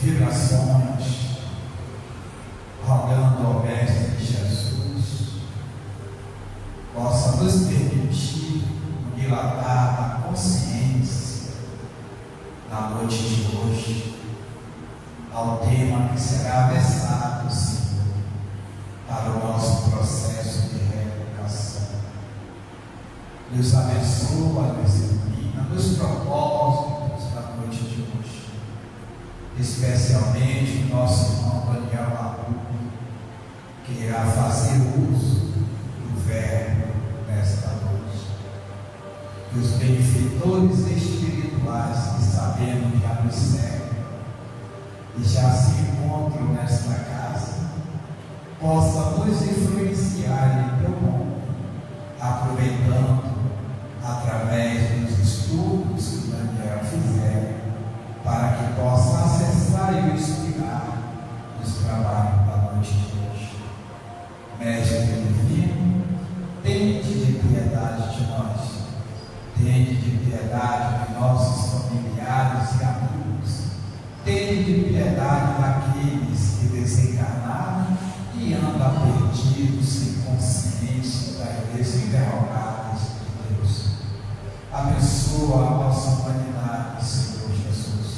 vibrações, rogando ao Mestre Jesus, possa nos permitir dilatar a consciência na noite de hoje, ao tema que será versado, Senhor, para o nosso processo de reeducação. Nos abençoa, nos ilumina, nos propósitos da noite de hoje, especialmente o nosso irmão Daniel Maruco, que irá fazer uso do verbo nesta noite. E os benfeitores espirituais que sabemos já nos seguem e já se encontram nesta casa, possa nos influenciar em teu nome, aproveitando através dos estudos que Daniel fizer, para que possa acessar e inspirar nos trabalhos da noite de hoje. Mestre divino, tende de piedade de nós, tende de piedade de nossos familiares e amigos, tende de piedade daqueles que desencarnaram e andam perdidos, sem consciência das interrogadas de Deus. Abençoa a nossa humanidade, Senhor Jesus,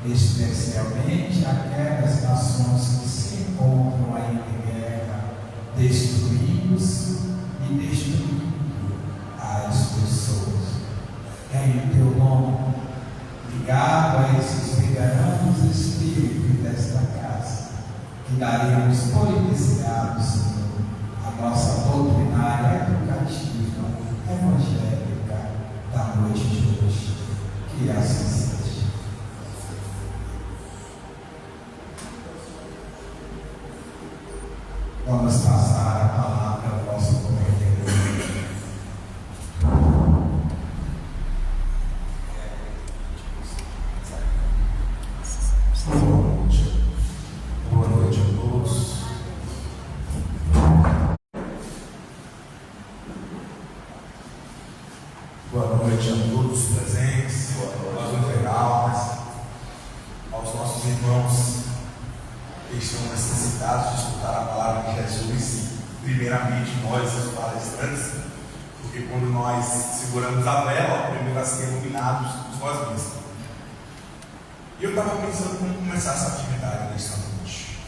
especialmente aquelas nações que se encontram ainda em guerra, destruindo-se e destruindo as pessoas. É em teu nome, ligado a esses veteranos espíritos desta casa, que daremos por iniciado, Senhor, a nossa doutrinária educativa evangélica da noite de hoje. Que assim seja. Vamos passar a palavra ao nosso companheiro. Boa noite a todos. Boa noite a todos os presentes, aos internautas, aos nossos irmãos que estão necessitados de escutar a palavra de Jesus. Primeiramente nós, os palestrantes, porque quando nós seguramos a vela, primeiro a ser iluminados nós mesmos. E eu estava pensando como começar essa atividade nesta noite,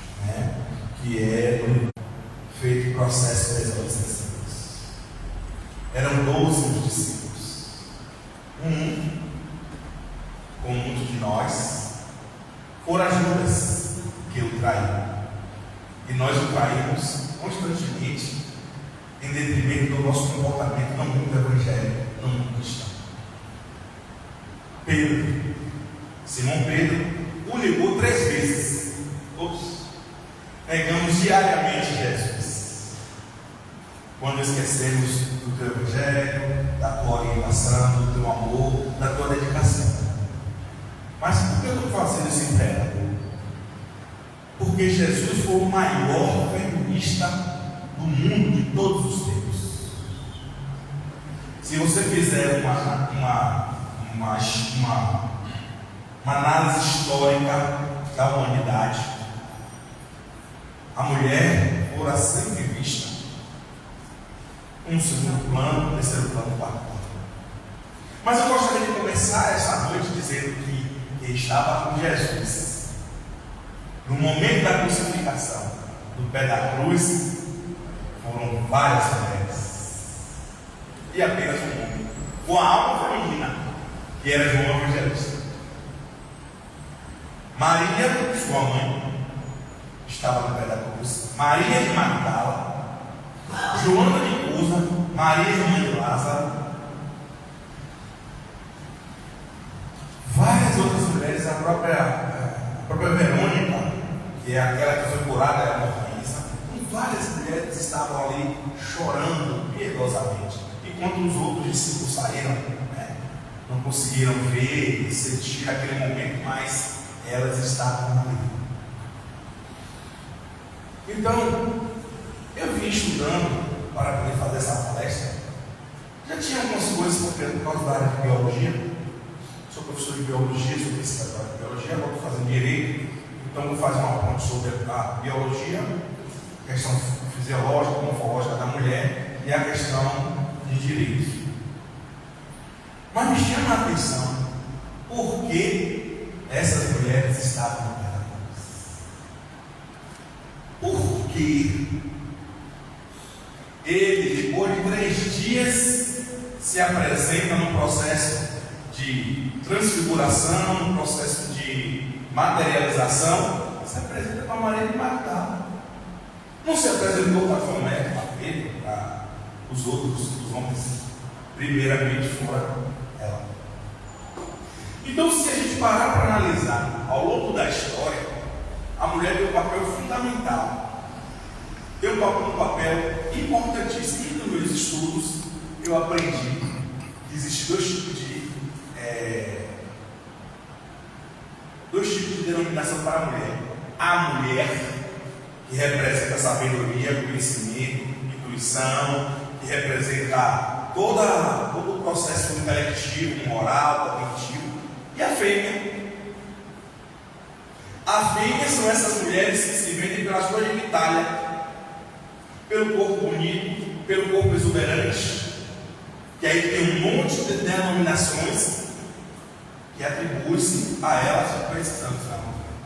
que é feito o processo das discípulos. Eram 12 os discípulos. Como muitos de nós, foram Judas que o traiu. E nós o traímos constantemente em detrimento do nosso comportamento no mundo evangélico, no mundo cristão. Pedro, Simão Pedro, o negou 3 vezes. Negamos diariamente Jesus. Quando esquecemos do teu evangelho, da tua orientação, do teu amor, da tua dedicação. Mas por que eu estou fazendo esse prego? Porque Jesus foi o maior feminista do mundo de todos os tempos. Se você fizer uma análise histórica da humanidade, a mulher fora sempre vista um segundo plano, terceiro plano, quarto plano. Mas eu gostaria de começar essa noite dizendo que ele estava com Jesus no momento da crucificação. Do pé da cruz foram várias mulheres e apenas um homem, com a alma feminina, que era João Evangelista. Maria, sua mãe, estava no pé da cruz. Maria de Magdala, Joana de Cusa, Maria, mãe de Lázaro, várias outras mulheres, a própria Verônica, que é aquela que foi curada da hemorragia. Várias mulheres estavam ali chorando piedosamente, enquanto os outros discípulos saíram, não conseguiram ver e sentir aquele momento, mas elas estavam ali. Então, eu vim estudando para poder fazer essa palestra. Já tinha algumas coisas por causa da área de biologia. Sou professor de biologia, sou pesquisador de biologia, agora estou fazendo direito. Então, vou fazer uma ponte sobre a biologia, a questão fisiológica, morfológica da mulher e a questão de direitos. Mas me chama a atenção por que essas mulheres estavam no Pentecoste. Por que ele, depois de 3 dias, se apresenta num processo de transfiguração, num processo de materialização, se apresenta para Maria de Magdala. Não se apresentou para Tomé, para Pedro, para os outros, os homens, primeiramente foram ela. Então, se a gente parar para analisar ao longo da história, a mulher tem um papel fundamental, tem um papel importantíssimo. E nos meus estudos eu aprendi que existem dois tipos de denominação para a mulher. A mulher, que representa sabedoria, conhecimento, intuição, que representa todo o processo intelectivo, moral, cognitivo, e a fêmea. A fêmea são essas mulheres que se vendem pelas ruas de Itália, pelo corpo bonito, pelo corpo exuberante, que aí tem um monte de denominações que atribui-se a elas, precisamos,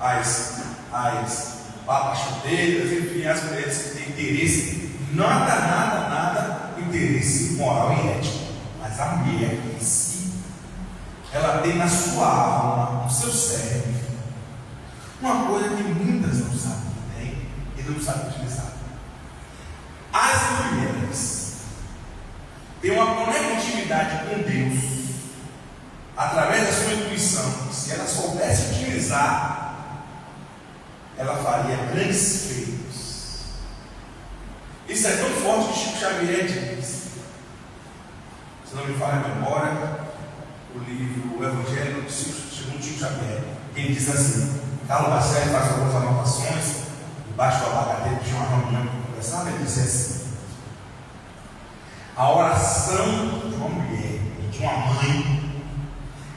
as papas chuteiras, enfim, as mulheres que têm interesse, nada interesse moral e ético, mas a mulher em si, ela tem na sua alma, no seu cérebro, uma coisa que muitas não sabem que tem e não sabem utilizar. As mulheres têm uma conectividade com Deus através da sua intuição, que se ela soubesse utilizar, ela faria grandes feitos. Isso é tão forte que Chico Xavier diz, se não me falha a memória, o livro O Evangelho segundo Chico Xavier, ele diz assim: Carlos Bacelli faz algumas anotações debaixo do abacateiro, tinha uma reunião para conversar, ele disse assim: a oração de uma mulher e de uma mãe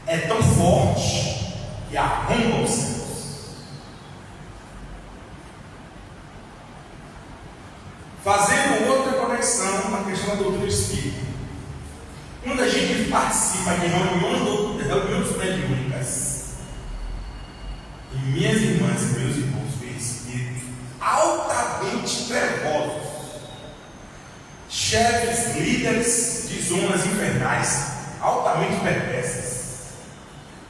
é tão forte que arromba os céus. Fazendo outra conexão na questão da doutrina espírita. Quando a gente participa de reuniões mediúnicas, e minhas irmãs e meus irmãos veem espíritos altamente trevosos, chefes, líderes de zonas infernais altamente perversas.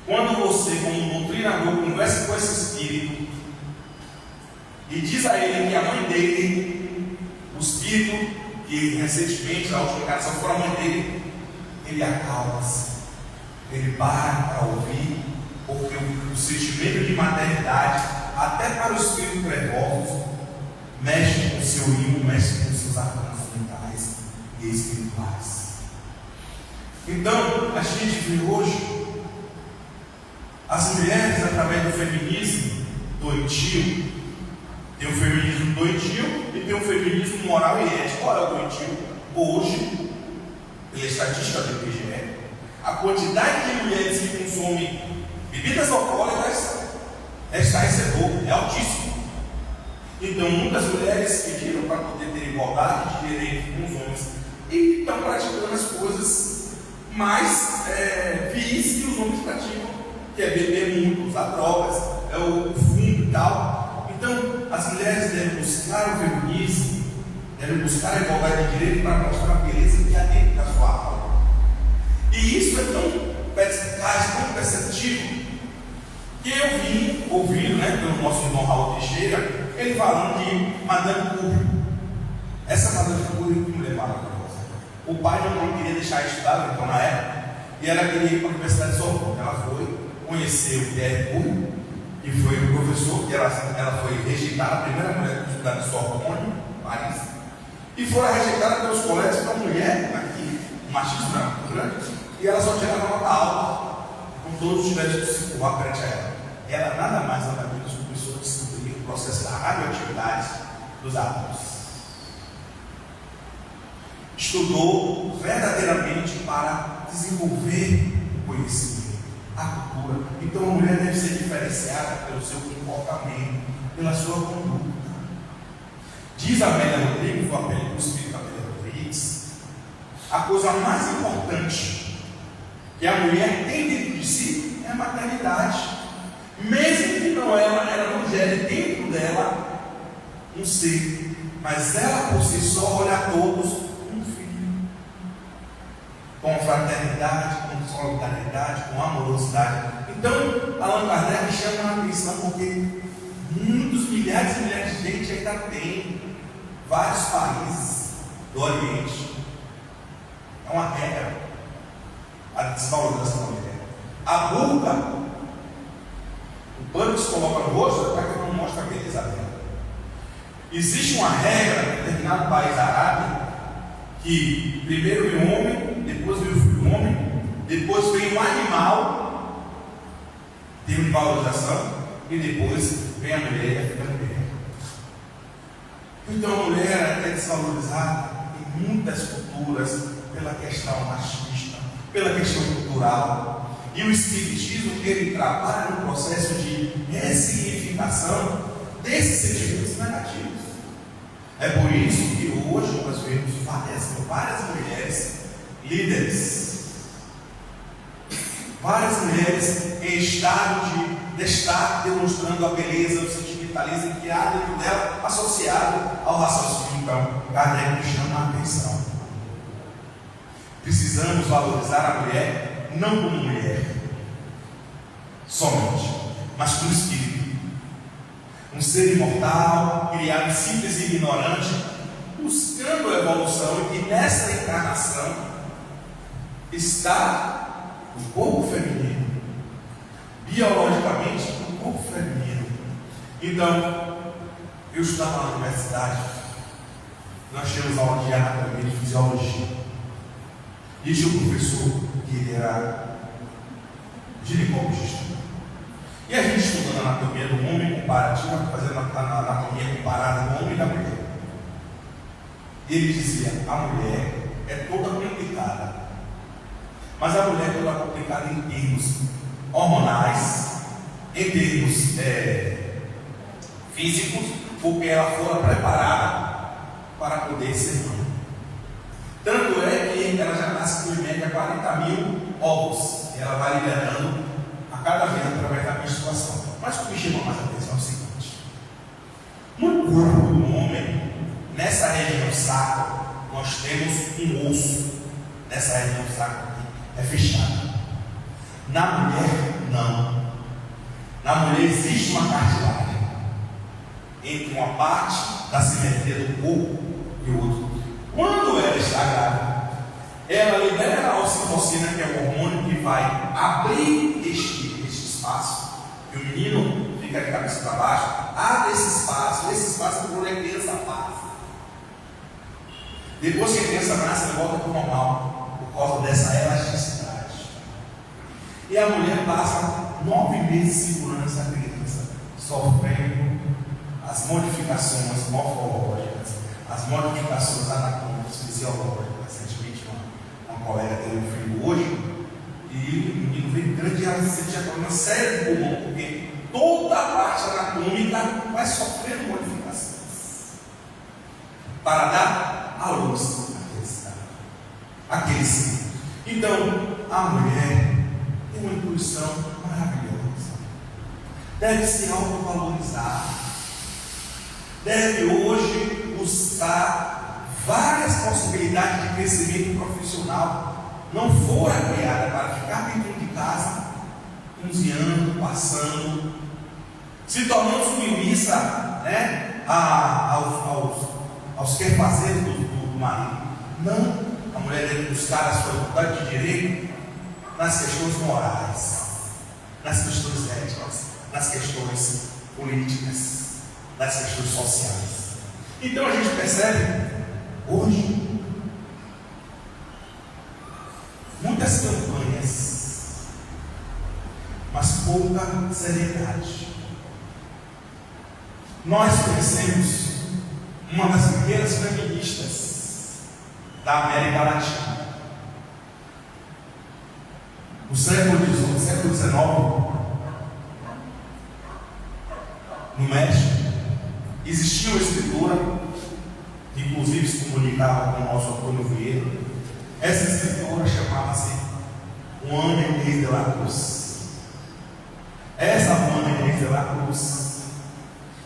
Quando você, como doutrinador, conversa com esse espírito e diz a ele que a mãe dele, o espírito que recentemente, na última encarnação, foi a mãe dele, ele acalma-se, ele para ouvir, porque o sentimento de maternidade, até para os espíritos trevosos, mexe com o seu ímã, mexe com os seus arcanos mentais e espirituais. Então, a gente vê hoje as mulheres, através do feminismo doentio, tem o feminismo doentio e tem o feminismo moral e ético. Qual é o doentio? Hoje, pela estatística do IBGE, a quantidade de mulheres que consomem bebidas alcoólicas é estarrecedor, é altíssimo. Então, muitas mulheres pediram para poder ter igualdade de direito com os homens e estão praticando as coisas mais vis que os homens praticam, que é beber muito, usar drogas, é o fumo e tal. Então, as mulheres devem buscar o feminismo, devem buscar a igualdade de direito para mostrar a beleza que há dentro da sua alma. E isso é tão perspicaz, tão perceptível, que eu vim ouvindo, pelo nosso irmão Raul Teixeira, ele falando de Madame Curie. Essa Madame Curie, que mulher maravilhosa. O pai não queria deixar ela estudar, então, na época, e ela queria ir para a Universidade de Sorbonne. Ela foi, conheceu o Pierre Curie, que foi o professor, que ela foi rejeitada, a primeira mulher que estudava em Sorbonne, Paris, e foi rejeitada pelos colegas para mulher, aqui, um machismo muito grande, e ela só tirava nota alta, como todos tivessem que se curvar perante a ela. Ela nada mais nada menos começou a descobrir o processo da radioatividade dos átomos. Estudou verdadeiramente para desenvolver o conhecimento, a cultura. Então a mulher deve ser diferenciada pelo seu comportamento, pela sua conduta. Diz a Amélia Rodrigues, o Espírito Amélia Rodrigues, a coisa mais importante que a mulher tem dentro de si é a maternidade. Mesmo que ela não gere dentro dela um ser, mas ela por si só olha a todos um filho, com fraternidade, com solidariedade, com amorosidade. Então, Allan Kardec chama a atenção porque muitos, milhares e milhares de gente ainda tem vários países do Oriente. É uma regra a desvalorização da mulher. A burca, o pano que se coloca no rosto é para que não mostre a beleza dela. Existe uma regra em determinado país árabe que primeiro vem o homem, depois vem o filho do homem, depois vem o animal, tem uma valorização, e depois vem a mulher e a filha da mulher. Então a mulher é desvalorizada em muitas culturas pela questão machista, pela questão cultural. E o Espiritismo, ele trabalha no processo de ressignificação desses sentimentos negativos. É por isso que hoje nós vemos várias mulheres líderes, várias mulheres em estado de destaque, demonstrando a beleza, o sentimentalismo que há dentro dela, associado ao raciocínio. Então, Kardec chama a atenção. Precisamos valorizar a mulher, não como mulher somente, mas como espírito, um ser imortal, criado simples e ignorante, buscando a evolução, e que nessa encarnação está o corpo feminino, biologicamente o corpo feminino. Então, eu estudava na universidade, nós tínhamos aula de anatomia e fisiologia, e tinha um professor que ele era ginecologista. E a gente estudando a anatomia do homem comparativa, fazendo a anatomia comparada do homem e da mulher. E ele dizia: a mulher é toda complicada, mas a mulher é toda complicada em termos hormonais, em termos físicos, porque ela foi preparada para poder ser mãe. Tanto é que ela já nasce com em média 40 mil ovos, e ela vai liberando a cada vez através da menstruação. Mas o que me chama mais a atenção é o seguinte: no corpo do homem, nessa região sacra, nós temos um osso. Nessa região sacra aqui é fechada. Na mulher, não. Na mulher existe uma cartilagem entre uma parte da simetria do corpo e o outro. Quando ela está grávida, ela libera a ocitocina, que é o hormônio que vai abrir este espaço, e o menino fica de cabeça para baixo, abre esse espaço é por onde a criança passa. Depois que a criança nasce, ela volta para o normal, por causa dessa elasticidade. E a mulher passa 9 meses segurando essa criança, sofrendo as modificações morfológicas, as modificações anatômicas, fisiológicas. Recentemente, uma colega teve um filho hoje, e o menino veio grande e ela sentia problema sério do pulmão, porque toda a parte anatômica vai sofrendo modificações para dar à luz aquele ser. Então, a mulher tem uma intuição maravilhosa, deve se autovalorizar, deve hoje buscar várias possibilidades de crescimento profissional. Não foi criada para ficar dentro de casa, cozinhando, passando, se tornando submissa, né, aos quefazeres do marido. Não, a mulher deve buscar a sua vontade de direito nas questões morais, nas questões éticas, nas questões políticas, nas questões sociais. Então a gente percebe hoje muitas campanhas, mas pouca seriedade. Nós conhecemos uma das primeiras feministas da América Latina, no século XVIII, século XIX, no México, existia uma escritora, que inclusive se comunicava com o nosso Antônio Vieira. Essa escritora chamava-se Juana Inês de la Cruz. Essa Juana Inês de la Cruz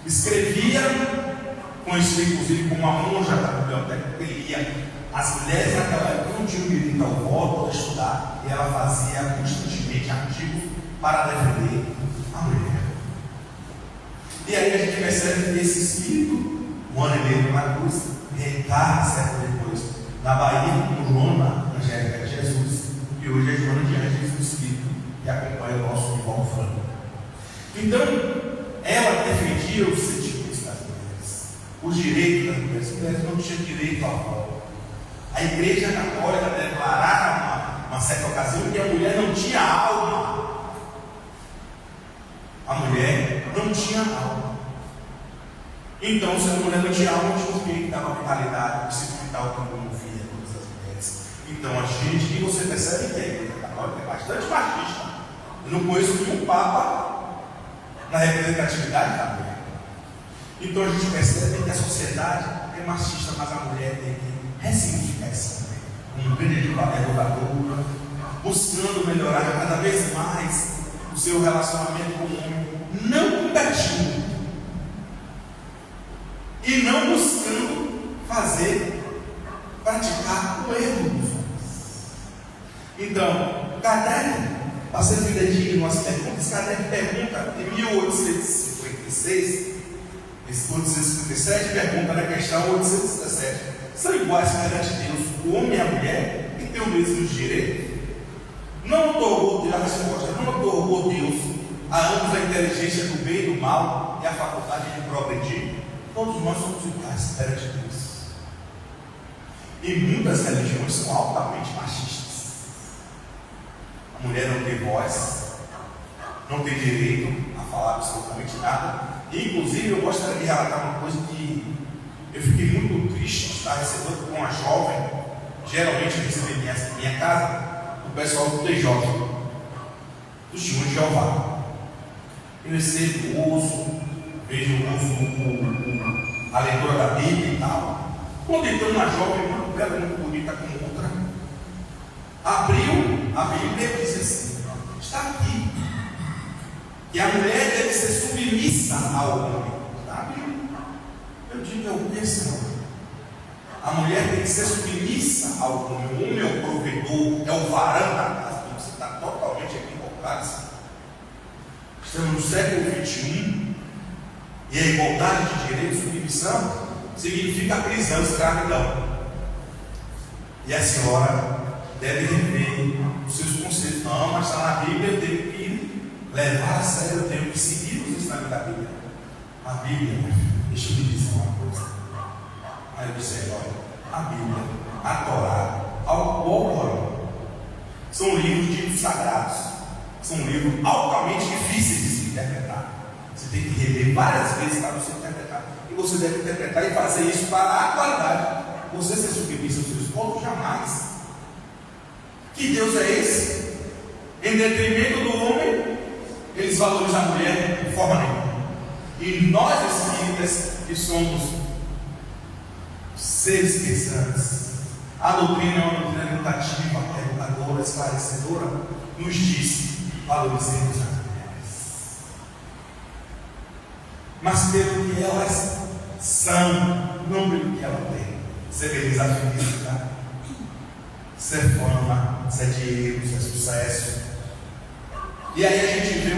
escrevia, conhecida inclusive como a monja da biblioteca, que lia. As mulheres naquela época não tinham direito ao voto, a estudar, e ela fazia constantemente artigos para defender a mulher. E aí a gente percebe que esse espírito, Juana Inês de la Cruz, reencarna século depois na Bahia, como Joana Angélica de Jesus, e hoje é Joana de Anjos do Espírito, que acompanha o nosso Ivaldo Franco. Então, ela defendia os sentimentos das mulheres, os direitos das mulheres. As mulheres não tinham direito ao voto. A Igreja Católica declarava uma certa ocasião que a mulher não tinha alma. A mulher não tinha alma. Então, se a mulher não tinha alma, tinha um que dava vitalidade, espiritual que promovia todas as mulheres. Então, a gente, e você percebe que a Igreja Católica é bastante machista. Eu não conheço nenhum Papa na representatividade da mulher. Então, a gente percebe que a sociedade é machista, mas a mulher tem que ressignificar essa mulher. Um grande educador, buscando melhorar cada vez mais o seu relacionamento com o homem, não competindo e não buscando praticar o erro dos homens. Então, Kardec, para ser fidedigno nas perguntas, Kardec pergunta em 1856, 1857, pergunta na questão 817: são iguais perante Deus o homem e a mulher, que têm os mesmos direitos? Não otorgou Deus, a resposta, não otorgou Deus a ambos a inteligência do bem e do mal e a faculdade de progredir? Todos nós somos iguais perante Deus. E muitas religiões são altamente machistas. A mulher não tem voz, não tem direito a falar absolutamente nada. E, inclusive, eu gostaria de relatar uma coisa que eu fiquei muito triste de estar recebendo com uma jovem. Geralmente eu recebi em minha casa o pessoal do TJ, do Testemunho de Jeová. Eu recebo, ouço, vejo a leitura da Bíblia e tal. Quando entrou uma jovem muito bela, muito bonita como outra, abriu a Bíblia e disse assim: está aqui que a mulher deve ser submissa ao homem. Está a Bíblia. Eu digo, é o que, Senhor? A mulher tem que ser submissa ao homem. O homem é o provedor, é o varão da casa. Você está totalmente equivocado. Estamos no século XXI e a igualdade de direitos e submissão significa prisão, escravidão. E a senhora deve rever os seus conceitos. Não, mas está na Bíblia, eu tenho que levar a sério, eu tenho que seguir os ensinamentos da Bíblia. A Bíblia, deixa eu lhe dizer uma coisa. Aí eu disse: olha, a Bíblia, a Torá, o Corão são livros ditos sagrados, são livros altamente difíceis de se interpretar. Você tem que reler várias vezes para você interpretar. E você deve interpretar e fazer isso para a atualidade. Você ser submissa aos seus povos, jamais. Que Deus é esse? Em detrimento do homem, eles valorizam a mulher de forma nenhuma. E nós espíritas, que somos seres pensantes, a doutrina é uma doutrina educativa, educadora, esclarecedora, nos diz: valorizemos as mulheres, mas pelo que elas são, não pelo que ela tem. Ser beleza física, ser fama, ser dinheiro, ser sucesso. E aí a gente vê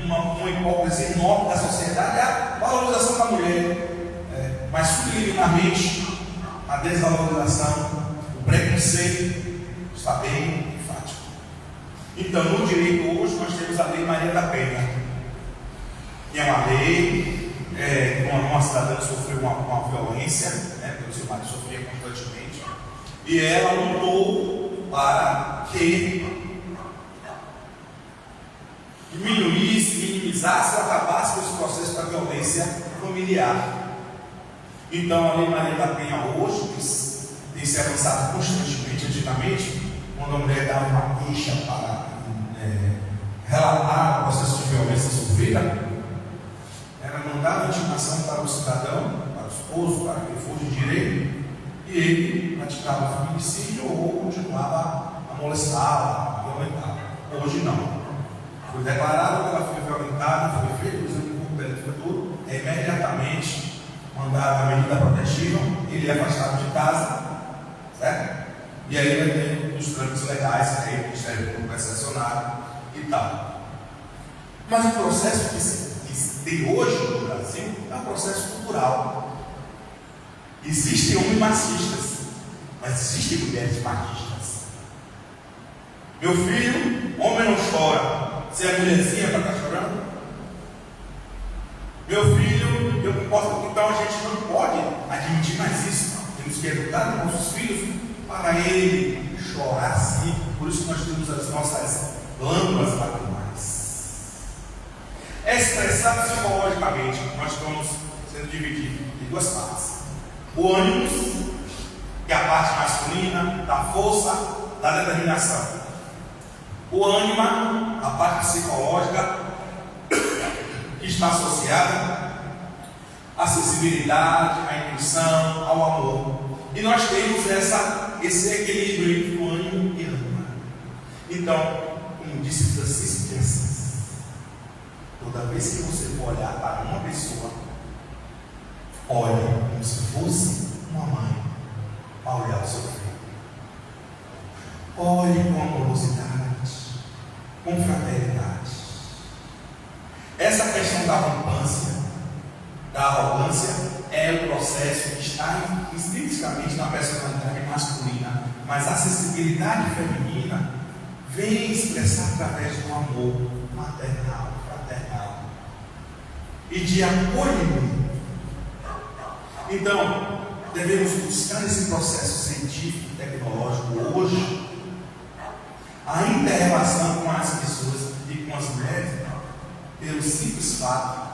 uma hipocrisia enorme da sociedade, a valorização da mulher, mas subliminarmente a desvalorização, o preconceito está bem enfático. Então, no direito hoje nós temos a Lei Maria da Penha, que é uma lei, uma cidadã que sofreu uma violência, porque o seu marido sofria constantemente, e ela lutou para que diminuísse, minimizasse ou acabasse com esse processo da violência familiar. Então, a Lei Maria da Penha hoje tem se avançado constantemente. Antigamente, quando a mulher dava uma queixa para relatar o processo de violência sofrida, ela não dava intimação para o cidadão, para o esposo, para quem for de direito, e ele praticava feminicídio ou continuava a molestá-la, a violentá-la. Hoje não. Foi declarado que ela foi violentada, foi feito o exame de corpo dela, foi tudo, é imediatamente mandado a medida protetiva, ele é afastado de casa, certo? E aí vai ter os trâmites legais, que aí o Ministério Público vai sancionar e tal. Mas o processo que se tem hoje no Brasil é um processo cultural. Existem homens machistas, mas existem mulheres machistas. Meu filho, homem não chora, se a mulherzinha para estar chorando. Meu filho, eu comporto, então a gente não pode admitir mais isso. Temos que educar nossos filhos para ele chorar sim. Por isso nós temos as nossas glândulas lacrimais. É expressado psicologicamente. Nós estamos sendo divididos em duas partes: o ânimo, que é a parte masculina, da força, da determinação. O ânima, a parte psicológica, que está associada à sensibilidade, à intuição, ao amor. E nós temos esse equilíbrio entre o ânimo e a ânima. Então, como disse Francisco de Assis, toda vez que você for olhar para uma pessoa, olhe como se fosse uma mãe a olhar o seu filho. Olhe com amorosidade, com fraternidade. Essa questão da arrogância, é o processo que está intrinsecamente na personalidade masculina, mas a sensibilidade feminina vem expressar através do amor maternal, fraternal e de acolhimento. Então, devemos buscar esse processo científico e tecnológico hoje, a inter-relação com as pessoas e com as mulheres, pelo simples fato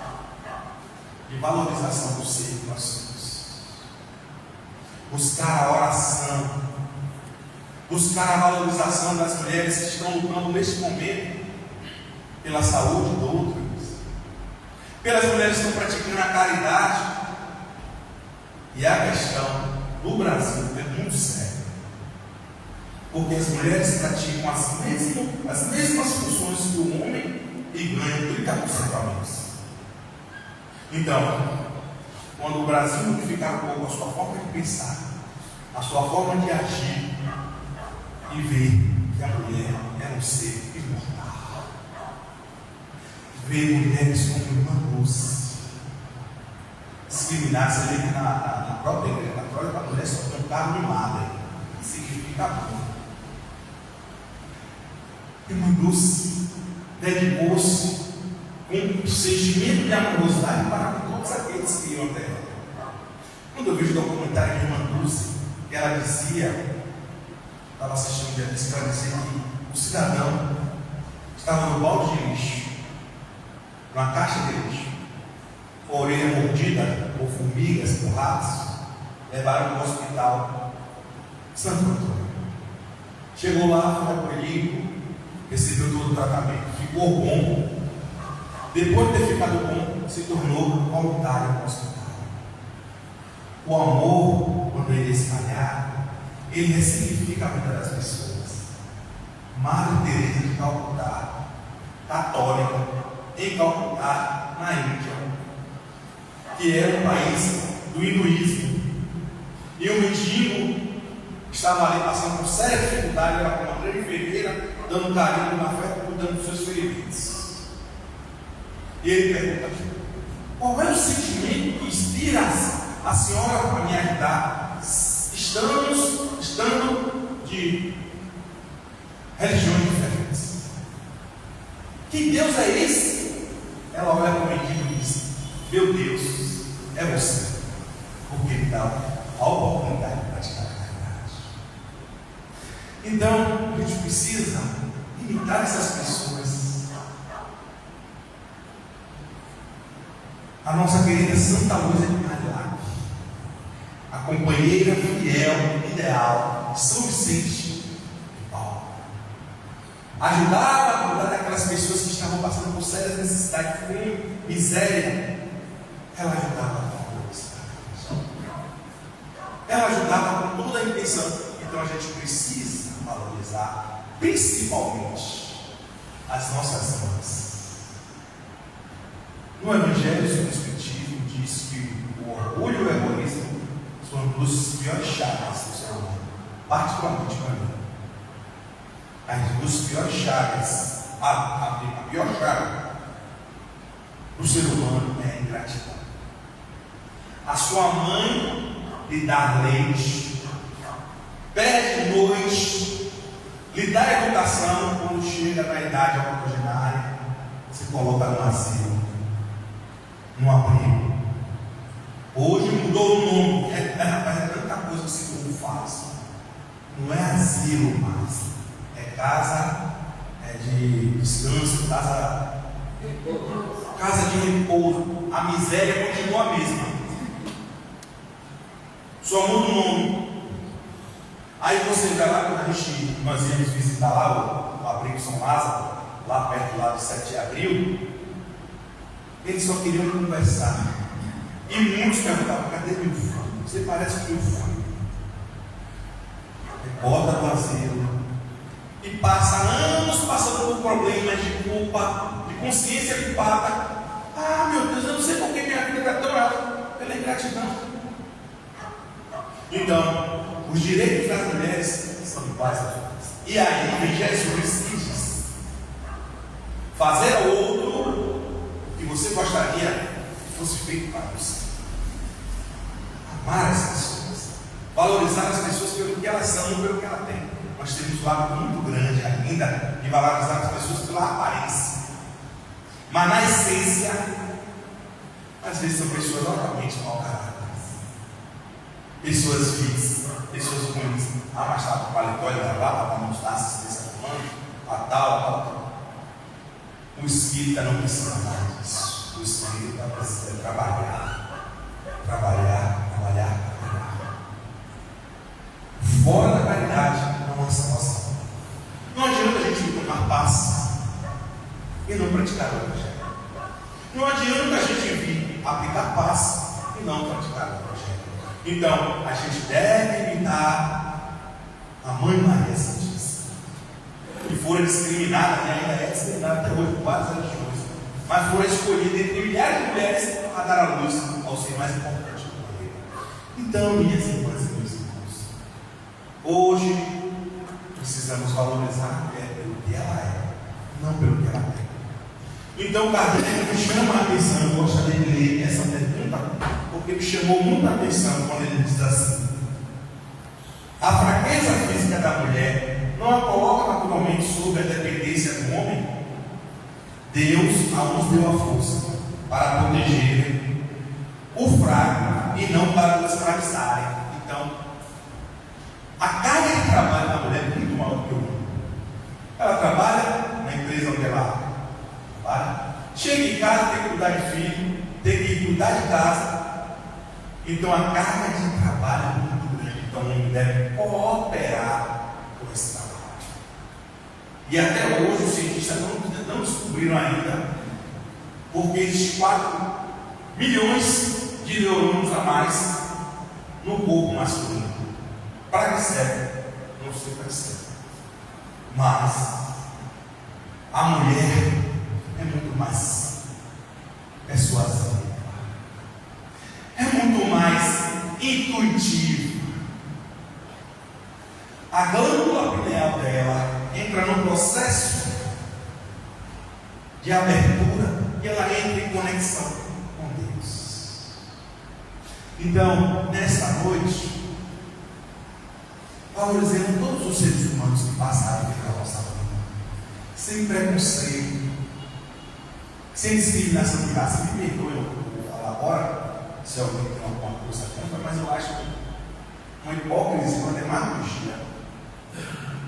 de valorização do ser que nós somos. Buscar a oração, buscar a valorização das mulheres que estão lutando neste momento pela saúde de outros, pelas mulheres que estão praticando a caridade. E a questão do Brasil é muito séria, porque as mulheres praticam as mesmas funções que o homem e ganham 30% a menos. Então, quando o Brasil modificar um pouco a sua forma de pensar, a sua forma de agir, e ver que a mulher é um ser imortal, ver mulheres como irmãs, discriminadas ali na própria igreja católica, a mulher só tem um cargo de madre, que significa amor. Irmã Dulce dedicou-se com um sentimento de amorosidade para todos aqueles que iam até ela. Quando eu vejo o documentário de Irmã Dulce, que ela dizia, estava assistindo um dia desse, ela dizia que o cidadão estava no balde de lixo, numa caixa de lixo, com a orelha mordida por formigas, por ratos, levaram para o hospital Santo Antônio. Chegou lá, foi acolhido, recebeu todo o tratamento, ficou bom. Depois de ter ficado bom, se tornou voluntário no hospital. O amor, quando ele é espalhado, ele ressignifica a vida das pessoas. Madre Teresa de Calcutá, católica, em Calcutá, na Índia, que era um país do hinduísmo, e um mendigo estava ali passando por séria dificuldade, ela com uma grande enfermeira, dando carinho na fé, cuidando dos seus feridos. E ele pergunta: qual é o sentimento que inspira a senhora para me ajudar? Estando de religiões diferentes. Que Deus é esse? Ela olha para o mendigo e diz: meu Deus, é você, porque ele dá a oportunidade de praticar a caridade. Então, a gente precisa imitar essas pessoas. A nossa querida Santa Lúcia de Maria, a companheira fiel, ideal de São Vicente de Paulo, ajudava a cuidar daquelas pessoas que estavam passando por sérias necessidades, com miséria, ela ajudava com velocidade. Ela ajudava com toda a intenção. Então a gente precisa valorizar, principalmente, as nossas mães. No Evangelho sobre o Espiritismo diz que o orgulho e o egoísmo são duas piores chagas do ser humano, particularmente para mim. As duas piores chagas, a pior chaga do ser humano é a ingratidão. A sua mãe lhe dá leite, pede noite, lhe dá educação, quando chega na idade octogenária, se coloca no asilo, no abrigo. Hoje mudou o nome, é tanta coisa que esse povo faz. Não é asilo mais, é casa de descanso, casa de repouso. A miséria continua a mesma, só muda o nome. Aí você vai lá, quando nós íamos visitar lá o abrigo São Lázaro, lá perto lá de 7 de abril, eles só queriam conversar. E muitos perguntavam: cadê meu filho? Você parece meu filho. Bota do asilo e passa anos passando por problemas de culpa, de consciência culpada. Ah, meu Deus, eu não sei por que minha vida está tão alta, pela ingratidão. Então, os direitos das mulheres são iguais a todos. E aí vem Jesus e diz: fazer ao outro o que você gostaria que fosse feito para você. Amar as pessoas, valorizar as pessoas pelo que elas são, não pelo que elas têm. Nós temos um lado muito grande ainda de valorizar as pessoas pela aparência, mas na essência, às vezes são pessoas altamente mau caráter, pessoas fixas, pessoas ruins. Ah, mas está com paletó e gravata, para mostrar assistência humana, a tal. O espírita não precisa mais disso. O espírita precisa trabalhar. Fora da caridade, não há salvação. Não adianta a gente tomar paz e não praticar o Evangelho. Não adianta a gente vir aplicar paz e não praticar o Evangelho. Então, a gente deve imitar a Mãe Maria Santíssima, que fora discriminada, e ainda é discriminada até hoje por várias religiões, mas fora escolhida entre milhares de mulheres a dar a luz ao ser mais importante do planeta. Então, minhas irmãs e meus irmãos, hoje precisamos valorizar a mulher pelo que ela é, não pelo que ela tem. Então, Kardec me chama a atenção. Eu gostaria de ler essa pergunta, porque me chamou muita atenção quando ele diz assim: a fraqueza física da mulher não a coloca naturalmente sob a dependência do homem? Deus a nos deu a força para proteger o fraco e não para o escravizarem. Então, a carga de trabalho da mulher é muito maior do que o homem. Ela trabalha na empresa onde ela trabalha, chega em casa, tem que cuidar de filho, tem que cuidar de casa. Então a carga de trabalho é muito grande. Então o homem deve cooperar com esse trabalho. E até hoje os cientistas não descobriram ainda porque existem 4 milhões de neurônios a mais no corpo masculino. Para que serve? Não sei para que serve. Mas a mulher é muito mais persuasiva, é muito mais intuitiva. A glândula pineal dela entra no processo de abertura e ela entra em conexão com Deus. Então, nesta noite, valorizemos todos os seres humanos que passaram pela nossa vida, sem preconceito, sem discriminação de raça. Me perdoe, eu vou falar agora, se alguém tem alguma coisa contra, mas eu acho uma hipocrisia, uma demagogia.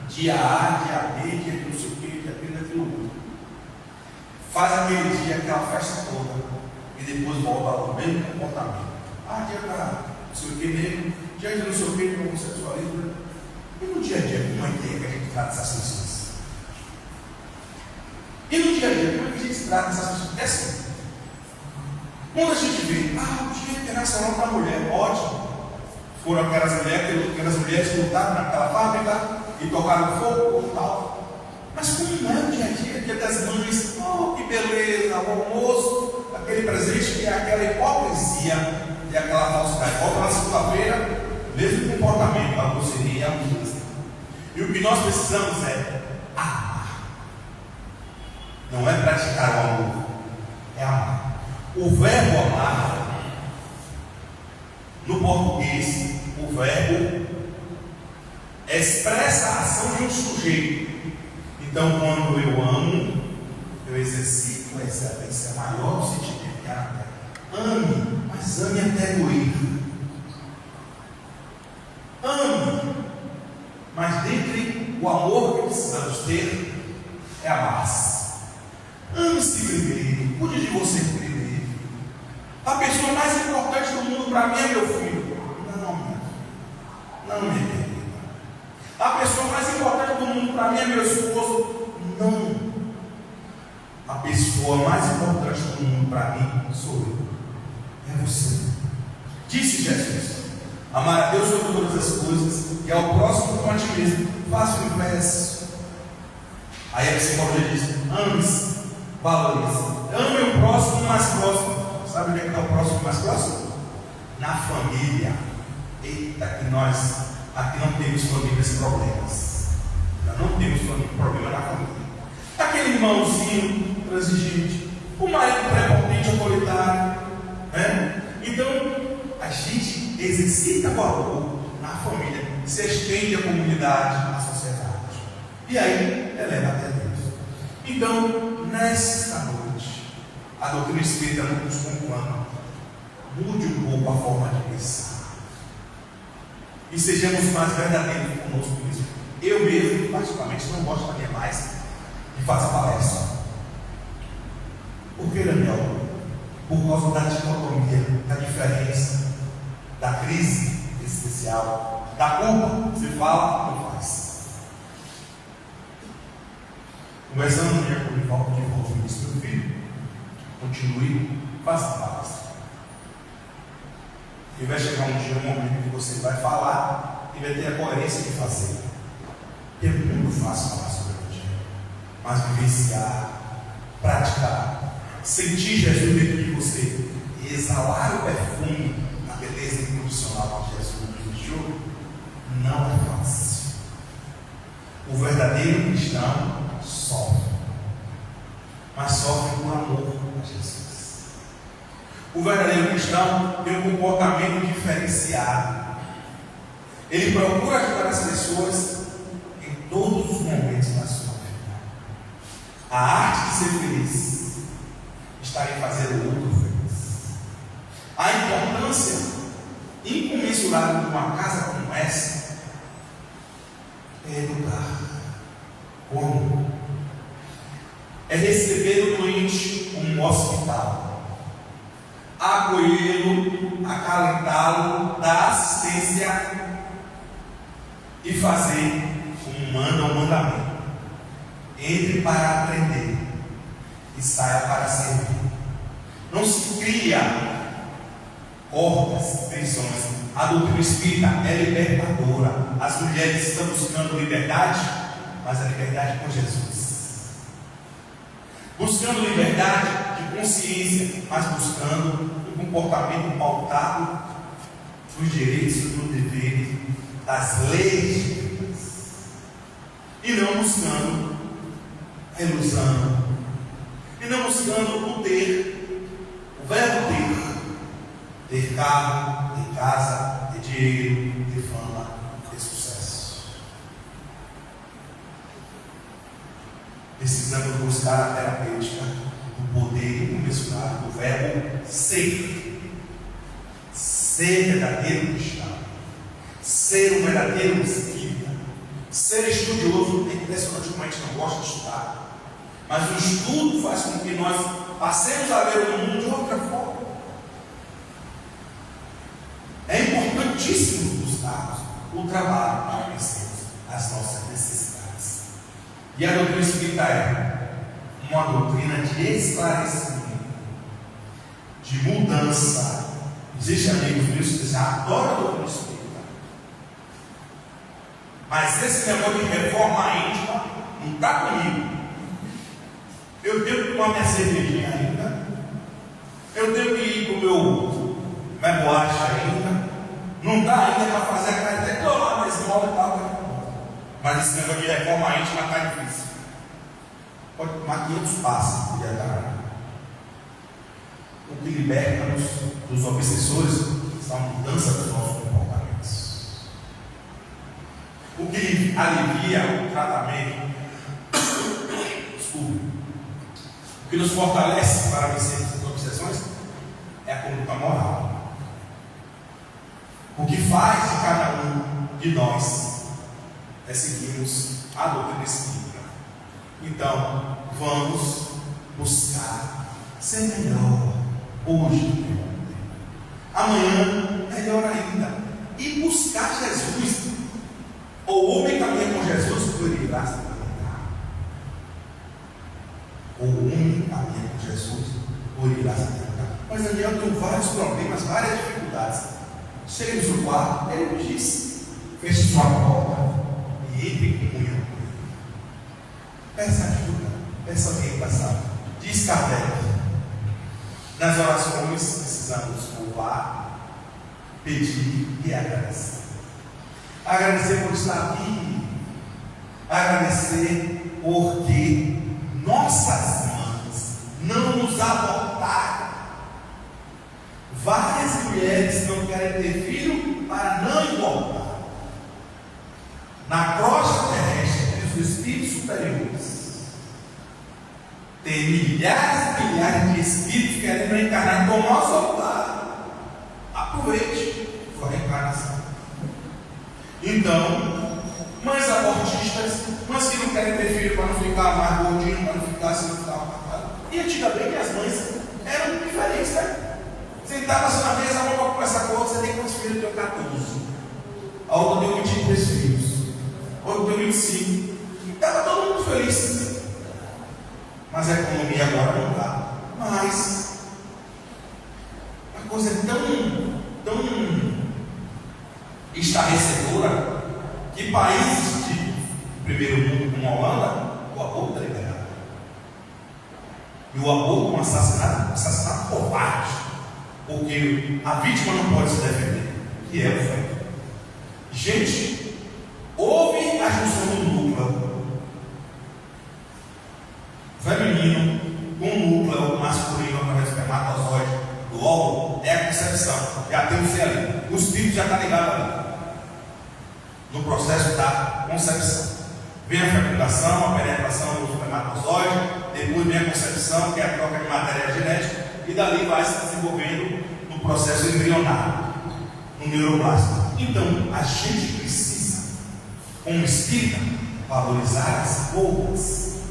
Dia A, dia B, dia não sei o que, dia B, daquilo outro. Faz aquele dia, aquela festa toda, e depois volta ao mesmo comportamento. Ah, dia para não sei o que mesmo, dia de não sei o que, para homossexualismo. E no dia a dia, como é que a gente trata essas pessoas? E no dia a dia, como é que a gente trata essas pessoas? É assim. Quando a gente vê, o Dia Internacional da Mulher, ótimo. Foram aquelas mulheres que lutaram naquela fábrica e tocaram fogo e tal. Mas como não é o dia a dia das mães, que beleza, o almoço, aquele presente que é aquela hipocrisia e aquela falsidade. Volta na segunda-feira, mesmo comportamento, a grosseria e a mudança. E o que nós precisamos é amar. Não é praticar o amor, é amar. O verbo amar, no português, o verbo expressa a ação de um sujeito. Então, quando eu amo, eu exercito esse maior sentimento que é ame, mas ame até doer. Ame, mas dentre o amor que precisamos ter é amar-se. Ame-se primeiro, cuide de você primeiro. A pessoa mais importante do mundo para mim é meu filho. Não, minha filha. Não, minha querida. A pessoa mais importante do mundo para mim é meu esposo. Não. A pessoa mais importante do mundo para mim sou eu. É você. Disse Jesus: amar a Deus sobre todas as coisas e ao próximo como a ti mesmo. Faça o inverso. Aí a psicologia diz: ame-se, valorize. Ame o próximo mais próximo. Sabe onde é que está o próximo mais próximo? Na família. Eita, que nós aqui não temos famílias problemas. Nós não temos problema na família. Aquele irmãozinho transigente, o marido prepotente, autoritário, né? Então, a gente exercita o amor na família, se estende à comunidade, à sociedade. E aí, eleva até Deus. Então, nesta noite, a doutrina espírita nos conclama: mude um pouco a forma de pensar. E sejamos mais verdadeiros conosco mesmo. Eu mesmo, particularmente, não gosto de mais de fazer palestra. Por que, Daniel? Por causa da dicotomia, da diferença, da crise existencial, da culpa. Você fala, não faz. Conversando no dia com o Nivaldo de ministro do filho, continue, faça a palestra. E vai chegar um dia, um momento que você vai falar e vai ter a coerência de fazer. É muito fácil falar sobre o Evangelho, mas vivenciar, praticar, sentir Jesus dentro de você e exalar o perfume da beleza incondicional que Jesus nos deixou, não é fácil. O verdadeiro cristão sofre, mas sofre por amor a Jesus. O verdadeiro cristão tem um comportamento diferenciado. Ele procura ajudar as pessoas em todos os momentos da sua vida. A arte de ser feliz está em fazer o outro feliz. A importância incomensurável de uma casa como essa é educar. Como? É receber o doente como um hospital, acolhê-lo, acalentá-lo, dar assistência e fazer como manda o mandamento: entre para aprender e saia para servir. Não se cria cordas, prisões. A doutrina espírita é libertadora. As mulheres estão buscando liberdade, mas a liberdade com Jesus. Buscando liberdade de consciência, mas buscando um comportamento pautado nos direitos e nos deveres das leis de Deus, e não buscando a ilusão, e não buscando o ter, o verbo ter carro, ter casa, ter dinheiro, ter fama, ter sucesso. Precisamos buscar a terapêutica do poder incomensurável do verbo ser. Ser verdadeiro cristão, ser um verdadeiro espírita, ser estudioso. É impressionante como a gente não gosta de estudar, mas o estudo faz com que nós passemos a ver o mundo de outra forma. É importantíssimo buscarmos o trabalho para vencermos as nossas necessidades. E a doutrina espírita é uma doutrina de esclarecimento, de mudança. Existem amigos meus que dizem, adoro a doutrina espírita. Mas esse negócio de reforma íntima não está comigo. Eu tenho que tomar minha cervejinha ainda. Eu tenho que ir para o minha boate ainda. Não dá ainda para fazer a cara até lá, mas modo e tal. Mas esse negócio de reforma íntima está difícil. Pode tomar 500 passos por dia da O que liberta-nos dos obsessores são a mudança dos nossos comportamentos. O que alivia o tratamento, desculpe, o que nos fortalece para vencer essas obsessões é a conduta moral. O que faz de cada um de nós é seguirmos a doutrina espírita. Então, vamos buscar ser melhor hoje, amanhã, melhor ainda, e buscar Jesus. O homem caminha com Jesus por irá se lamentar. O homem caminha com Jesus por irá se lamentar. Mas Daniel, eu tenho vários problemas, várias dificuldades. Chegamos no quarto, ele nos disse: feche sua porta e entre em comunhão com ele. Peça ajuda, peça orientação. Diz Kardec: nas orações precisamos louvar, pedir e agradecer. Agradecer por estar vivo, agradecer porque nossas mães não nos abortaram. Várias mulheres não querem ter filho para não engordar. Na crosta terrestre dos espíritos superiores, tem milhares e milhares de espíritos querendo reencarnar com o nosso altar. Aproveite a reencarnação. Então, mães abortistas, mães que não querem ter filho para não ficar mais gordinho, para não ficar assim, não ficar amarrado. E antigamente as mães eram diferentes, né? Sentava-se na mesa, a para conversar com outra, você tem quantos filhos? Eu tenho 14. A outra deu 23 filhos. A outra deu 25. E estava todo mundo feliz. Mas a economia agora não dá. Mas a coisa é tão estarrecedora que países de primeiro mundo como a Holanda, o aborto é liberado. E o aborto é um assassinato covarde. Porque a vítima não pode se defender, que é o feto. Gente, houve a junção do núcleo feminino com o núcleo masculino através do espermatozoide do óvulo, é a concepção. Já tem o C ali. O espírito já está ligado ali. No processo da concepção. Vem a fecundação, a penetração do espermatozoide, depois vem a concepção, que é a troca de matéria genética. E dali vai se desenvolvendo no processo embrionário, no neuroplasto. Então, a gente precisa, como espírita, valorizar as boas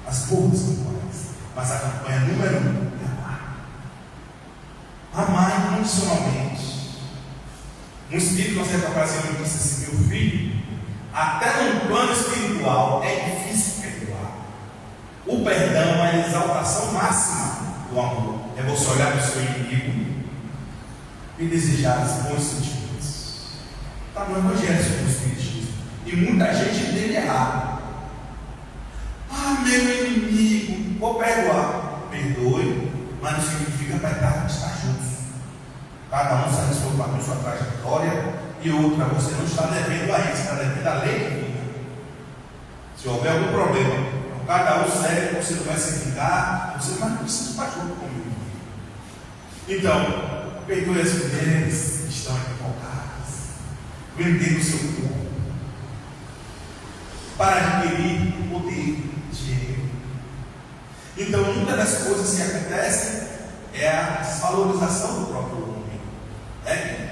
campanhas. Mas a campanha número 1 é amar. Amar incondicionalmente. Um espírito, na certa ocasião, disse assim: meu filho, até no plano espiritual é difícil perdoar. O perdão é a exaltação máxima do amor. É você olhar para o seu inimigo e desejar os bons sentimentos. Está no Evangelho sobre o Espiritismo. E muita gente entende errado. Ah, meu inimigo, vou perdoar. Perdoe, mas não significa para estar juntos. Cada um sabe sua trajetória e outra. Você não está devendo a isso, está devendo a lei divina. Se houver algum problema, cada um segue, você não vai se vingar, você não precisa estar junto comigo. Então, perdoe as mulheres que estão equivocadas, vendendo o seu corpo para adquirir poder, dinheiro. Então, muitas das coisas que acontecem é a desvalorização do próprio homem.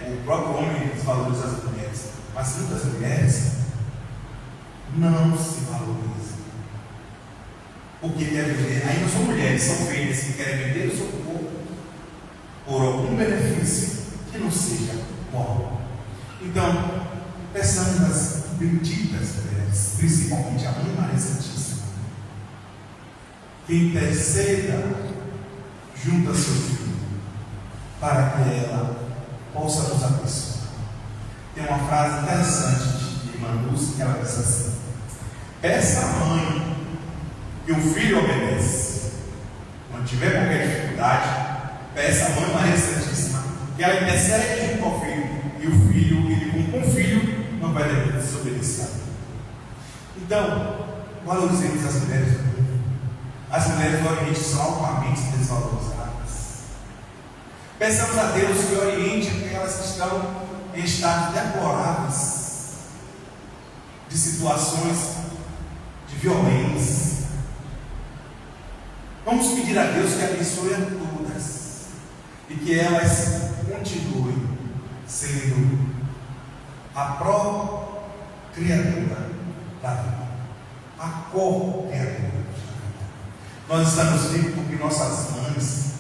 O próprio homem desvaloriza as mulheres, mas muitas mulheres não se valorizam. Porque quer vender, ainda são mulheres, são feias que querem vender o seu corpo por algum benefício que não seja bom. Então, peçamos as benditas mulheres, principalmente a Mãe Maria Santíssima, que interceda junto a seu filho, para que ela possa nos abençoar. Tem uma frase interessante de irmã Lúcia que ela diz assim: peça à mãe que o filho obedece. Quando tiver qualquer dificuldade, peça à mãe Maria Santíssima que ela intercede junto ao filho, e o filho, ele com o filho, não vai desobedecer. Então, valorizemos as mulheres do mundo. As mulheres do Oriente são altamente desvalorizadas. Peçamos a Deus que oriente aquelas que estão em estados deploráveis de situações de violência. Vamos pedir a Deus que abençoe a todas e que elas continuem sendo a pró-criadora da vida, a co-criadora. Nós estamos vivos porque nossas mães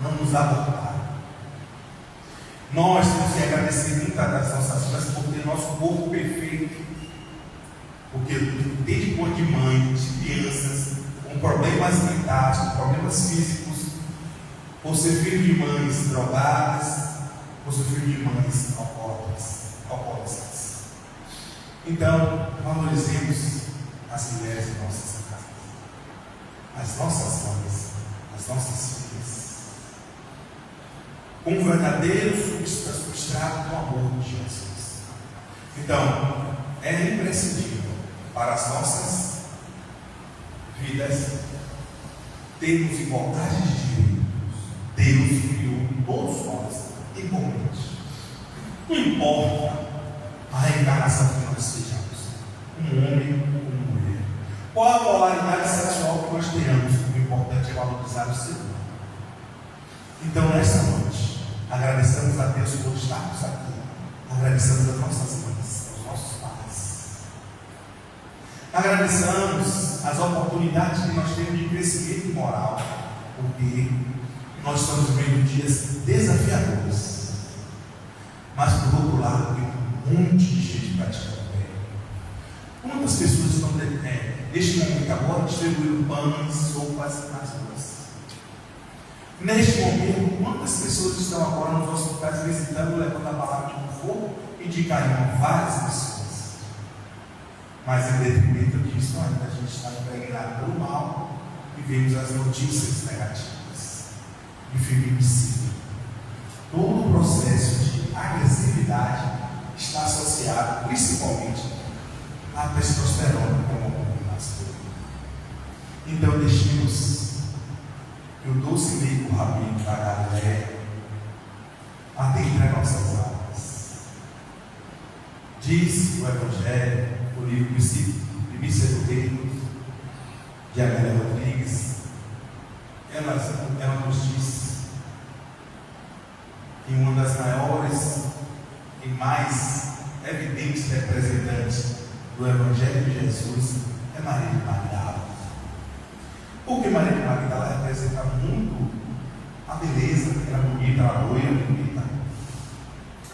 não nos abortaram. Nós temos que agradecer muitas das nossas mães por ter nosso corpo perfeito, porque desde quando de mães, de crianças com problemas mentais, com problemas físicos, por ser filho de mães drogadas, por ser filho de mães alcoólicas. Então, valorizemos as mulheres em nossas casas, as nossas mães, as nossas filhas, com um verdadeiro substrato do amor de Jesus. Então, é imprescindível para as nossas vidas termos igualdade de direitos. Deus criou todos nós igualmente. Não importa a reencarnação que nós sejamos, um homem ou uma mulher, qual a polaridade sexual que nós tenhamos, o importante é valorizar o ser humano. Então, nesta noite, agradecemos a Deus por estarmos aqui, agradecemos as nossas mães, aos nossos pais, agradecemos as oportunidades que nós temos de crescimento moral, porque nós estamos vivendo dias desafiadores, mas por outro lado tem um monte de gente praticando bem. Quantas pessoas estão neste momento agora distribuindo pães, sopas nas ruas? Neste momento, quantas pessoas estão agora nos hospitais visitando, levando a palavra de conforto e de carinho? Várias pessoas. Mas em detrimento disso, ainda a gente está impregnado pelo mal e vemos as notícias negativas de feminicídio. Todo o processo de agressividade está associado principalmente à testosterona como hormônio masculino. Então deixemos que o doce leite rabino da Galileia adentre nossas almas. Diz o Evangelho, o livro Primícia do Reino, de Amélia Rodrigues, ela nos diz que uma das maiores e mais evidentes representantes do Evangelho de Jesus é Maria de Magdala. Porque Maria de Magdala representa muito a beleza, era bonita, era loira, bonita,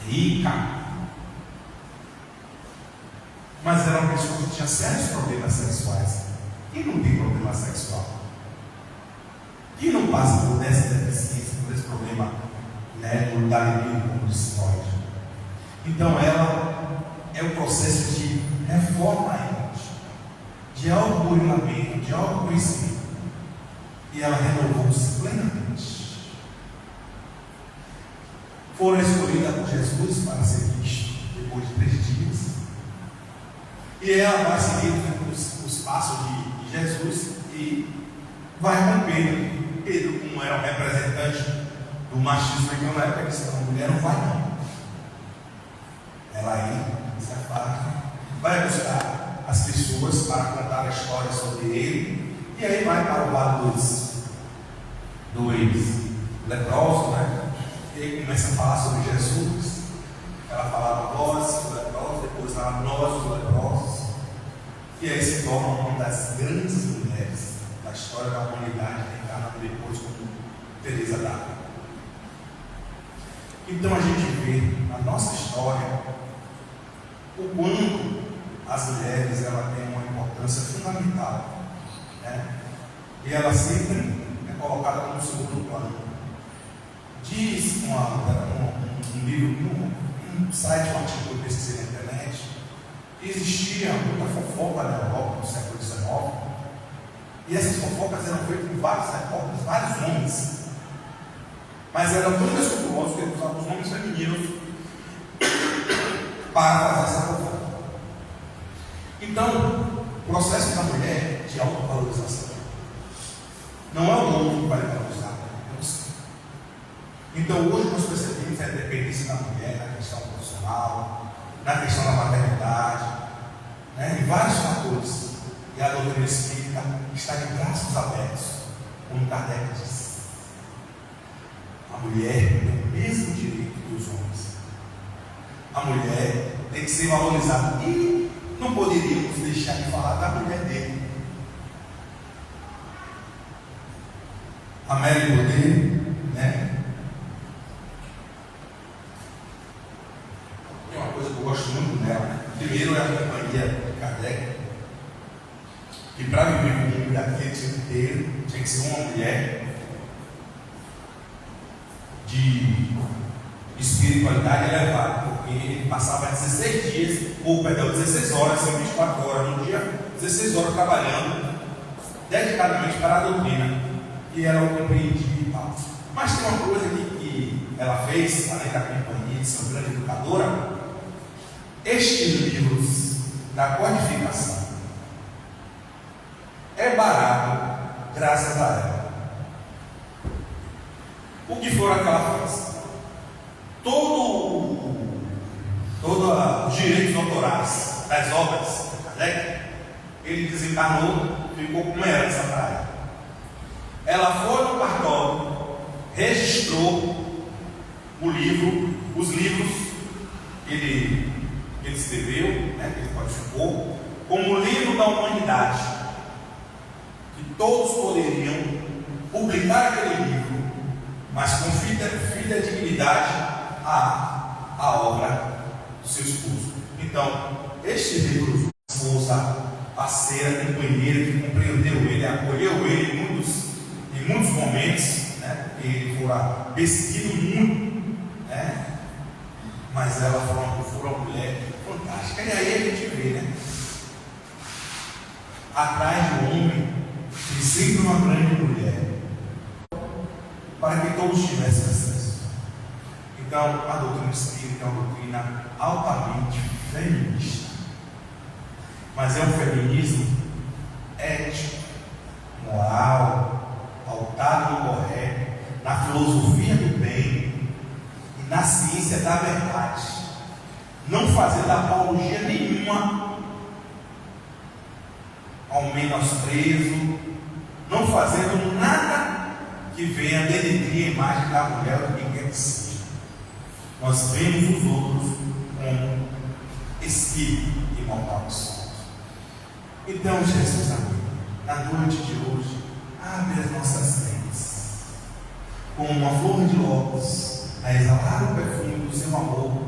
rica, mas era uma pessoa que tinha sérios problemas sexuais. Quem não tem problema sexual? Quem não passa por essa deficiência, por esse problema, da libido, como disse Freud? Então ela é o processo de reforma íntima, de autocuramento, de autoconhecimento, e ela renovou-se plenamente. Foram escolhidas por Jesus para ser Cristo depois de 3 dias, e ela vai seguir os passos de Jesus e vai com Pedro. Pedro, como era um representante do machismo naquela época, disse: a mulher não vai não. Ela aí se afasta, vai buscar as pessoas para contar a história sobre ele, e aí vai para o lado dos leprosos, né? E aí começa a falar sobre Jesus. Ela falava vós, os leprosos, depois ela nós, os leprosos, e aí se torna uma das grandes mulheres da história da humanidade, reencarnada depois como Teresa d'Ávila. Então a gente vê na nossa história o quanto as mulheres têm uma importância fundamental, né? E ela sempre, colocada como segundo plano. Diz um livro, um site, um artigo que eu pesquisei na internet, que existia muita fofoca na Europa no século XIX, e essas fofocas eram feitas por vários repórteres, vários homens, mas eram tão escrupulosos que eles usavam os nomes femininos para fazer essa fofoca. Então, o processo da mulher de autovalorização não é o homem que vai valorizar, é você. Então, hoje nós percebemos a dependência da mulher na questão profissional, na questão da maternidade, em vários fatores. E a doutrina espírita está de braços abertos, como Kardec diz. A mulher tem o mesmo direito que os homens. A mulher tem que ser valorizada. E não poderíamos deixar de falar da mulher dele. A Mary Poder, tem uma coisa que eu gosto muito dela. Primeiro é a companhia de Kardec, que para viver com um mulher inteiro tinha que ser uma mulher de espiritualidade elevada, porque ele passava 16 dias, ou perdão, 16 horas, são 24 horas no dia, 16 horas trabalhando dedicadamente para a doutrina, e ela o compreendia e tal. Mas tem uma coisa que ela fez, além da companhia de ser uma grande educadora, estes livros da codificação é barato graças a ela. O que for que ela faz? Todos os direitos autorais das obras, ele desencarnou, ficou com uma herança para ela. Ela foi no cartório, registrou o livro, os livros que ele escreveu, que ele codificou, como livro da humanidade, que todos poderiam publicar aquele livro, mas com fidedignidade à obra do seu esposo. Então, este livro, esposa, parceira, companheira, que compreendeu ele, acolheu ele em muitos momentos, porque ele fora perseguido muito, mas ela foi uma mulher fantástica. E aí a gente vê, atrás do homem, tem sempre uma grande mulher, para que todos tivessem acesso. Então, a doutrina espírita é uma doutrina altamente feminista, mas é um feminismo ético, moral, pautado no correto, na filosofia do bem e na ciência da verdade, não fazendo apologia nenhuma ao menosprezo, não fazendo nada que venha denegrir a imagem da mulher ou de quem quer que seja. Nós vemos os outros como espírito imortal que somos. Então, Jesus amigo, na noite de hoje, abre as nossas mentes, como uma flor de lótus, a exalar o perfume do seu amor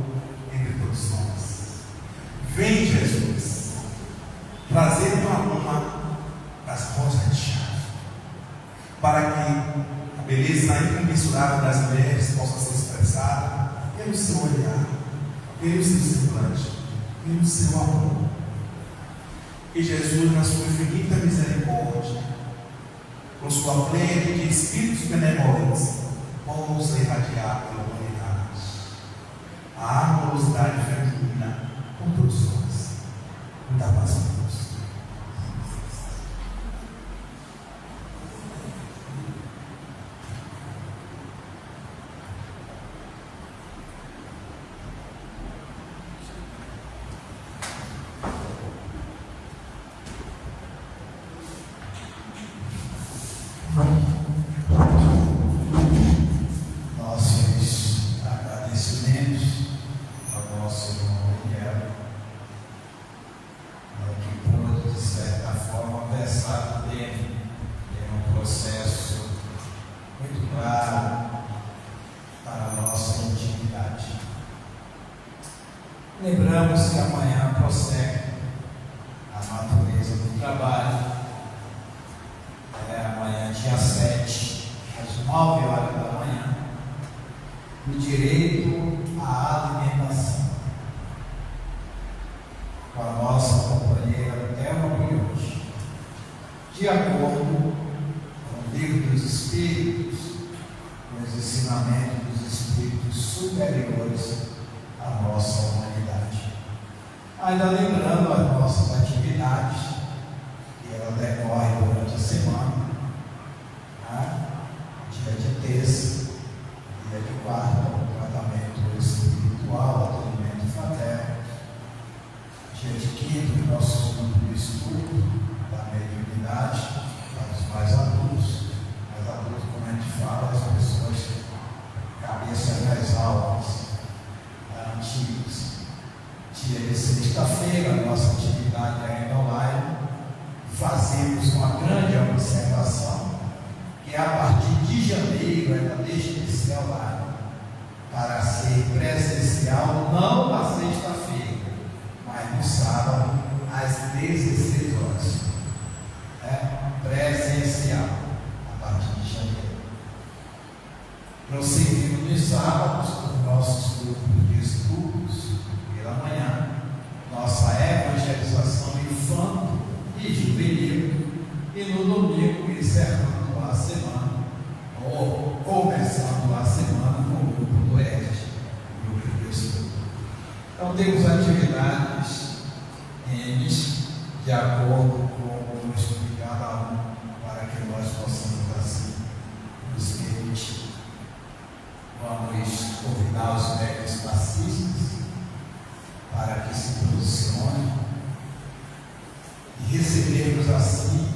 entre todos nós. Vem, Jesus, trazer uma alma das rosas de chá, para que a beleza incomensurável das mulheres possa ser expressada pelo seu olhar, pelo seu semblante, pelo seu amor. E Jesus, na sua infinita misericórdia, com sua plena de espíritos benevolentes, possa irradiar pela humanidade a amorosidade feminina com todos nós. Muita paz a Deus. Nossos agradecimentos ao nosso irmão Miguel, que pôde, de certa forma, versar dele em um processo muito claro para a nossa intimidade. Lembramos que amanhã prossegue a natureza do trabalho. Amanhã, dia 7, do direito à alimentação, com a nossa companheira Thelma Brioche, de acordo com o livro dos Espíritos, com os ensinamentos dos Espíritos superiores à nossa humanidade. Ainda lembrando as nossas atividades, que ela decorre durante a semana, dia de terça, dia de quarta, o tratamento espiritual, atendimento fraterno, dia de quinta, o nosso grupo de estudo da mediunidade para os mais adultos, como a gente fala, as pessoas cabeças mais altas, antigas. Dia de sexta-feira, a nossa atividade ainda online, fazemos uma grande observação, que a partir de janeiro ainda deixa de ser online, para ser presencial, não na sexta-feira, mas no sábado, às 16 horas. Presencial, a partir de janeiro. Prosseguindo nos sábados, os nossos grupos de estudos, pela manhã, nossa evangelização infantil e juvenil, e no domingo, encerrando a semana, ou começando a semana com o grupo do ERT, o grupo de estudo. Então, temos atividades de acordo com o estudo de cada um, para que nós possamos assim nos permitir. Vamos convidar os médicos passistas para que se posicionem e recebermos assim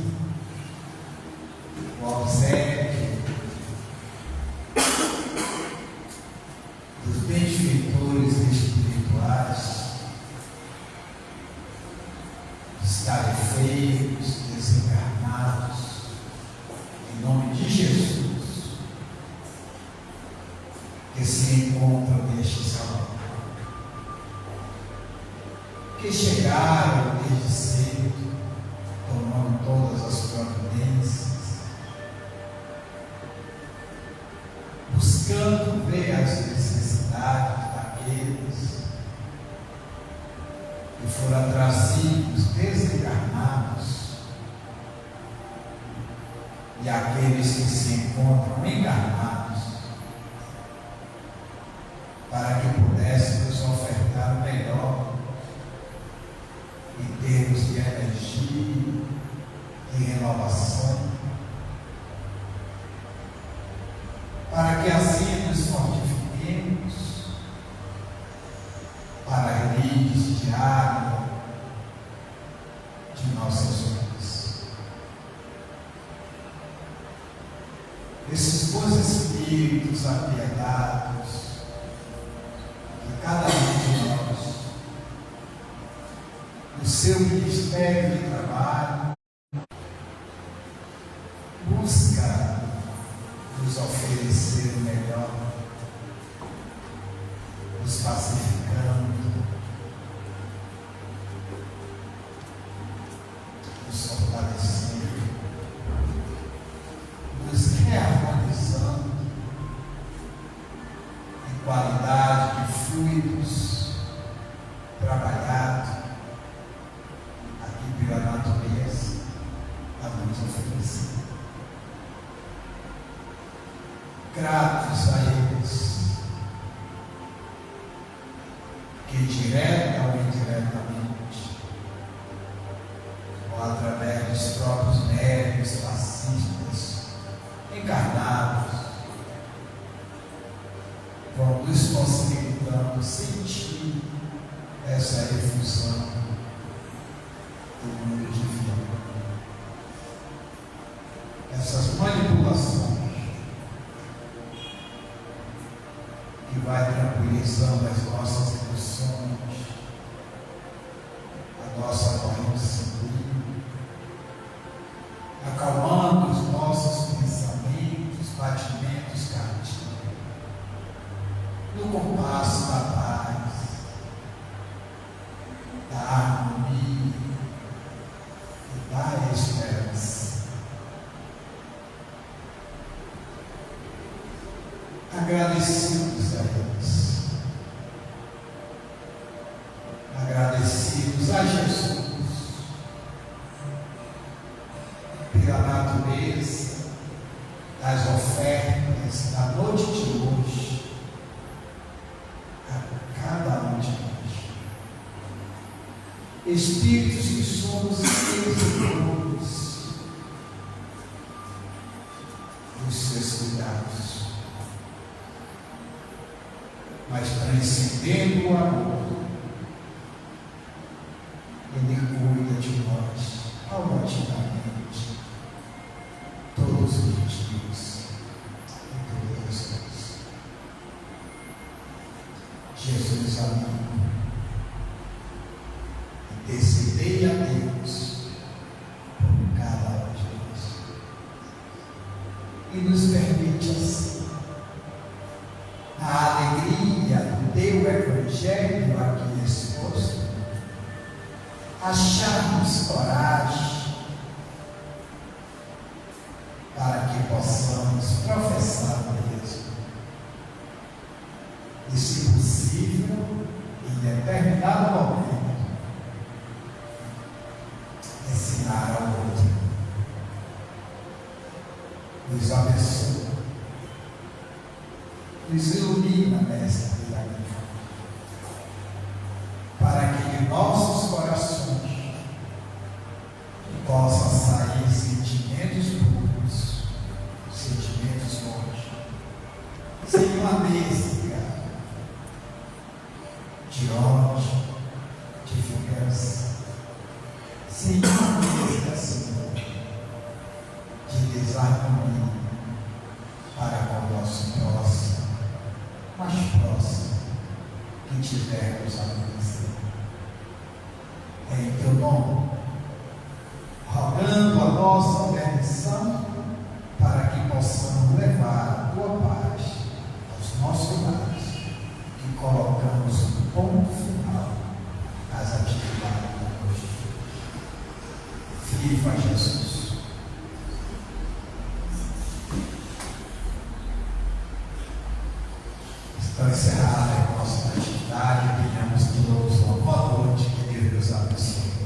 o obséquio dos benfeitores espirituais, dos tarefeiros, desencarnados, em nome de Jesus, que se encontram neste salão, que chegaram desde cedo, tomando todas as providências, buscando ver as necessidades daqueles que foram trazidos, desencarnados, e aqueles que se encontram encarnados, para que pudéssemos ofertar o melhor em termos de energia, de renovação, para que assim nos fortifiquemos para release diária de nossas vidas. Esses bons espíritos apiedados, que cada um de nós, no seu ministério de trabalho, busca nos oferecer o melhor, nos pacificando, nos fortalecendo, nos reorganizando em qualidade de fluidos trabalhados aqui pela natureza a nos oferecer. Gratos a eles, que direta ou indiretamente, ou através dos próprios médios fascistas encarnados, vão nos possibilitando sentir essa efusão do mundo divino, essas manipulações que vai tranquilizando as nossas emoções, a nossa corrente sanguínea, acalmando os nossos pensamentos, batimentos cardíacos, no compasso da paz, da harmonia e da esperança. Agradecer agradecidos a eles, agradecidos a Jesus pela natureza das ofertas da noite de hoje a cada um de nós. Espíritos que somos servidores dos seus cuidados, mas transcendendo o amor, Ele cuida de nós paulatinamente, todos os dias e todas as coisas. Jesus amou, intercedei a Deus por cada um de nós e nos permite assim, a alegria do teu Evangelho aqui exposto, acharmos coragem para que possamos professar mesmo e, se possível, em determinado momento, ensinar ao outro. Nos abençoa, nos ilumina nesta vida, para que de nossos corações possam sair sentimentos puros, sentimentos bons, sem uma mescla de ódio, de vingança, sem uma mescla, Senhor, de desarmonia para com o nosso próximo, mais próximo que tivermos a conhecer. É em teu nome, rogando a nossa permissão para que possamos levar a tua paz aos nossos lares e colocamos um ponto final às atividades da noite. Viva Jesus! Está encerrada a nossa atividade, pedimos todos uma boa noite, que Deus nos abençoe.